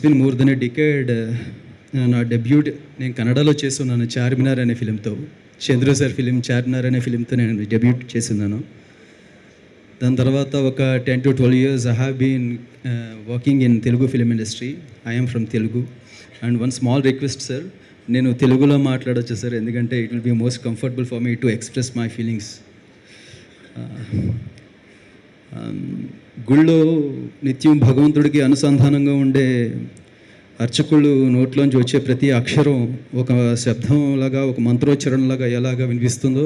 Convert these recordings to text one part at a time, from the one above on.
Been more than a decade నా debut నేను కన్నడలో చేస్తున్నాను చార్మినార్ అనే ఫిలింతో. చంద్ర సార్ ఫిలిం చార్మినార్ అనే ఫిలింతో నేను డెబ్యూట్ చేస్తున్నాను. దాని తర్వాత ఒక 10 to 12 years I have been working in Telugu film industry. I'm from Telugu. And one small request sir, నేను తెలుగులో మాట్లాడవచ్చు సార్, ఎందుకంటే it will be most comfortable for me to express my feelings. గుళ్ళో నిత్యం భగవంతుడికి అనుసంధానంగా ఉండే అర్చకులు నోట్లోంచి వచ్చే ప్రతి అక్షరం ఒక శబ్దంలాగా, ఒక మంత్రోచ్చరణలాగా ఎలాగా వినిపిస్తుందో,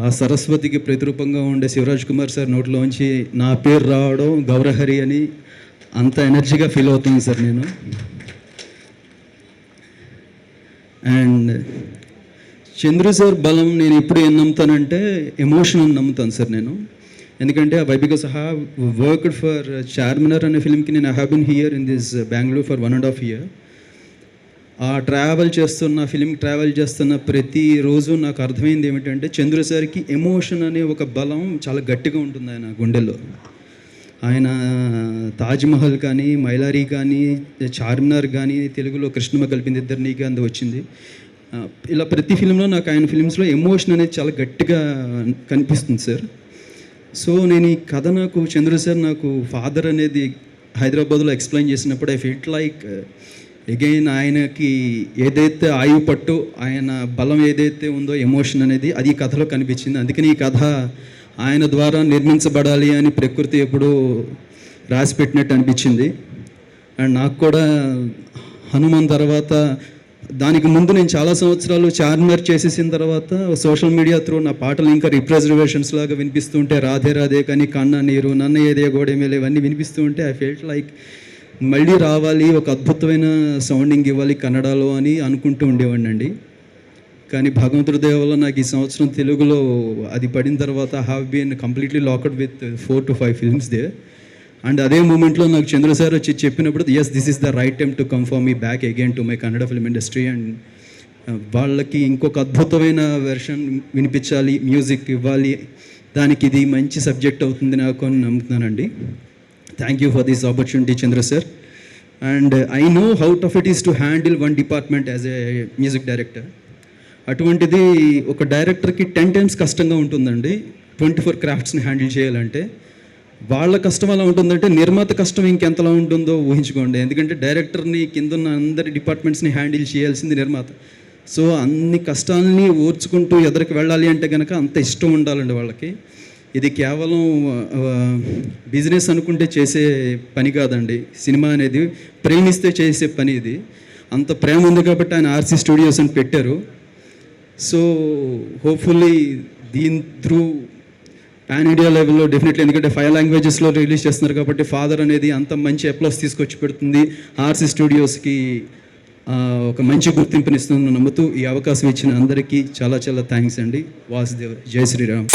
ఆ సరస్వతికి ప్రతిరూపంగా ఉండే శివరాజ్ కుమార్ సార్ నోట్లోంచి నా పేరు రావడం గౌరహరి అని అంత ఎనర్జీగా ఫీల్ అవుతుంది సార్ నేను. అండ్ చంద్రు సార్ బలం నేను ఎప్పుడు ఏం నమ్ముతానంటే ఎమోషన్ అని నమ్ముతాను సార్ నేను. ఎందుకంటే because I have worked for Charminar అనే ఫిల్మ్కి నేను I have been here in this Bengaluru for 1.5 years. ఆ ఫిలిం ట్రావెల్ చేస్తున్న ప్రతిరోజు నాకు అర్థమైంది ఏమిటంటే చంద్రు సార్కి ఎమోషన్ అనే ఒక బలం చాలా గట్టిగా ఉంటుంది ఆయన గుండెల్లో. ఆయన తాజ్మహల్ కానీ, మైలారీ కానీ, చార్మినార్ కానీ, తెలుగులో కృష్ణమ్మ కలిపింది ఇద్దరినీకి అందు వచ్చింది. ఇలా ప్రతి ఫిలింలో నాకు ఆయన ఫిలిమ్స్లో ఎమోషన్ అనేది చాలా గట్టిగా కనిపిస్తుంది సార్. సో నేను ఈ కథ నాకు చంద్ర సార్ నాకు ఫాదర్ అనేది హైదరాబాద్లో ఎక్స్ప్లెయిన్ చేసినప్పుడు ఐ ఫీల్ లైక్ అగైన్ ఆయనకి ఏదైతే ఆయువు పట్టు, ఆయన బలం ఏదైతే ఉందో ఎమోషన్ అనేది అది ఈ కథలో కనిపించింది. అందుకని ఈ కథ ఆయన ద్వారా నిర్మించబడాలి అని ప్రకృతి ఎప్పుడూ రాసి పెట్టినట్టు అనిపించింది. అండ్ నాకు కూడా హనుమాన్ తర్వాత, దానికి ముందు నేను చాలా సంవత్సరాలు చార్మినార్ చేసేసిన తర్వాత సోషల్ మీడియా త్రూ నా పాటలు ఇంకా రిప్రజర్వేషన్స్ లాగా వినిపిస్తుంటే, రాధే రాధే కానీ, కన్నా నీరు, నన్న ఏదే గోడే మేలే ఇవన్నీ వినిపిస్తూ ఉంటే ఐ ఫెల్ట్ లైక్ మళ్ళీ రావాలి, ఒక అద్భుతమైన సౌండింగ్ ఇవ్వాలి కన్నడలో అని అనుకుంటూ ఉండేవాడిని అండి. కానీ భగవంతుడి దయ వల్ల నాకు ఈ సంవత్సరం తెలుగులో అది పడిన తర్వాత I have been completely locked with 4 to 5 films దే. అండ్ అదే మూమెంట్లో నాకు చంద్ర సార్ వచ్చి చెప్పినప్పుడు yes this is the right time to come for me back again to my Kannada film industry. And వాళ్ళకి ఇంకొక అద్భుతమైన వెర్షన్ వినిపించాలి, మ్యూజిక్ ఇవ్వాలి, దానికి ఇది మంచి సబ్జెక్ట్ అవుతుంది నాకు అని నమ్ముతున్నానండి. Thank you for this opportunity Chandra sir. And I know how tough it is to handle one department as a music director. అటువంటిది ఒక డైరెక్టర్కి 10 times కష్టంగా ఉంటుందండి 24 craftsని హ్యాండిల్ చేయాలంటే. వాళ్ళ కష్టం ఎలా ఉంటుందంటే నిర్మాత కష్టం ఇంకెంతలా ఉంటుందో ఊహించుకోండి. ఎందుకంటే డైరెక్టర్ని కింద ఉన్న అందరి డిపార్ట్మెంట్స్ని హ్యాండిల్ చేయాల్సింది నిర్మాత. సో అన్ని కష్టాలని ఓర్చుకుంటూ ఎదురుకి వెళ్ళాలి అంటే కనుక అంత ఇష్టం ఉండాలండి వాళ్ళకి. ఇది కేవలం బిజినెస్ అనుకుంటే చేసే పని కాదండి. సినిమా అనేది ప్రేమిస్తే చేసే పని. ఇది అంత ప్రేమ ఉంది కాబట్టి ఆయన ఆర్సీ స్టూడియోస్ అని పెట్టారు. సో హోప్ఫుల్లీ దీని త్రూ పాన్ ఇండియా లెవెల్లో డెఫినెట్లీ, ఎందుకంటే 5 languagesలో రిలీజ్ చేస్తున్నారు కాబట్టి ఫాదర్ అనేది అంత మంచి అప్లాస్ తీసుకొచ్చి పెడుతుంది, ఆర్సీ స్టూడియోస్కి ఒక మంచి గుర్తింపునిస్తుందని నమ్ముతూ ఈ అవకాశం ఇచ్చిన అందరికీ చాలా చాలా థ్యాంక్స్ అండి. వాసుదేవ్, జై శ్రీరామ్.